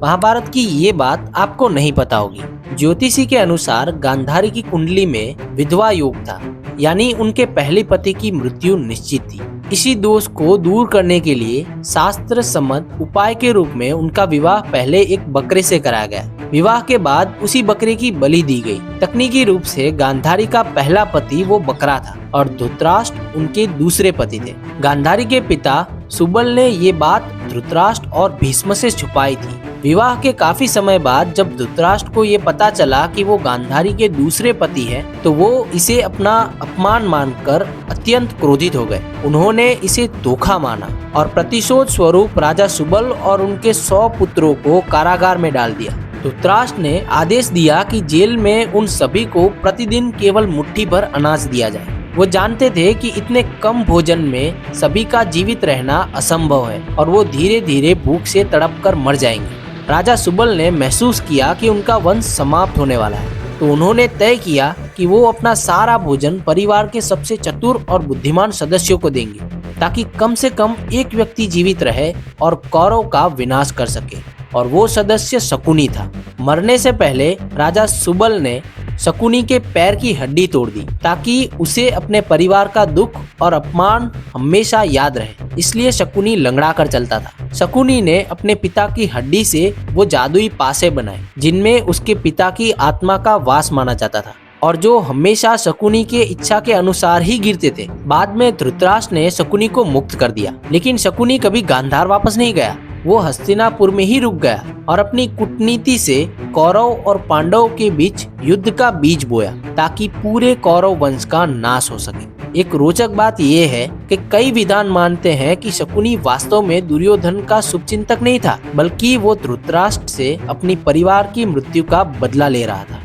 महाभारत की ये बात आपको नहीं पता होगी। ज्योतिषी के अनुसार गांधारी की कुंडली में विधवा योग था, यानी उनके पहले पति की मृत्यु निश्चित थी। इसी दोष को दूर करने के लिए शास्त्र सम्मत उपाय के रूप में उनका विवाह पहले एक बकरे से कराया गया। विवाह के बाद उसी बकरे की बलि दी गई। तकनीकी रूप से गांधारी का पहला पति वो बकरा था और धृतराष्ट्र उनके दूसरे पति थे। गांधारी के पिता सुबल ने ये बात धृतराष्ट्र और भीष्म से छुपाई थी। विवाह के काफी समय बाद जब धृतराष्ट्र को ये पता चला कि वो गांधारी के दूसरे पति है, तो वो इसे अपना अपमान मानकर अत्यंत क्रोधित हो गए। उन्होंने इसे धोखा माना और प्रतिशोध स्वरूप राजा सुबल और उनके 100 पुत्रों को कारागार में डाल दिया। धृतराष्ट्र ने आदेश दिया कि जेल में उन सभी को प्रतिदिन केवल मुट्ठी भर अनाज दिया जाए। वो जानते थे कि इतने कम भोजन में सभी का जीवित रहना असंभव है और वो धीरे धीरे भूख से तड़प कर मर जाएंगे। राजा सुबल ने महसूस किया कि उनका वंश समाप्त होने वाला है, तो उन्होंने तय किया कि वो अपना सारा भोजन परिवार के सबसे चतुर और बुद्धिमान सदस्यों को देंगे, ताकि कम से कम एक व्यक्ति जीवित रहे और कौरव का विनाश कर सके। और वो सदस्य शकुनी था। मरने से पहले राजा सुबल ने शकुनी के पैर की हड्डी तोड़ दी, ताकि उसे अपने परिवार का दुख और अपमान हमेशा याद रहे। इसलिए शकुनी लंगड़ा कर चलता था। शकुनी ने अपने पिता की हड्डी से वो जादुई पासे बनाए, जिनमें उसके पिता की आत्मा का वास माना जाता था और जो हमेशा शकुनी के इच्छा के अनुसार ही गिरते थे। बाद में धृतराष्ट्र ने शकुनी को मुक्त कर दिया, लेकिन शकुनी कभी गांधार वापस नहीं गया। वो हस्तिनापुर में ही रुक गया और अपनी कूटनीति से कौरव और पांडव के बीच युद्ध का बीज बोया, ताकि पूरे कौरव वंश का नाश हो सके। एक रोचक बात यह है कि कई विद्वान मानते हैं कि शकुनी वास्तव में दुर्योधन का शुभचिंतक नहीं था, बल्कि वो धृतराष्ट्र से अपनी परिवार की मृत्यु का बदला ले रहा था।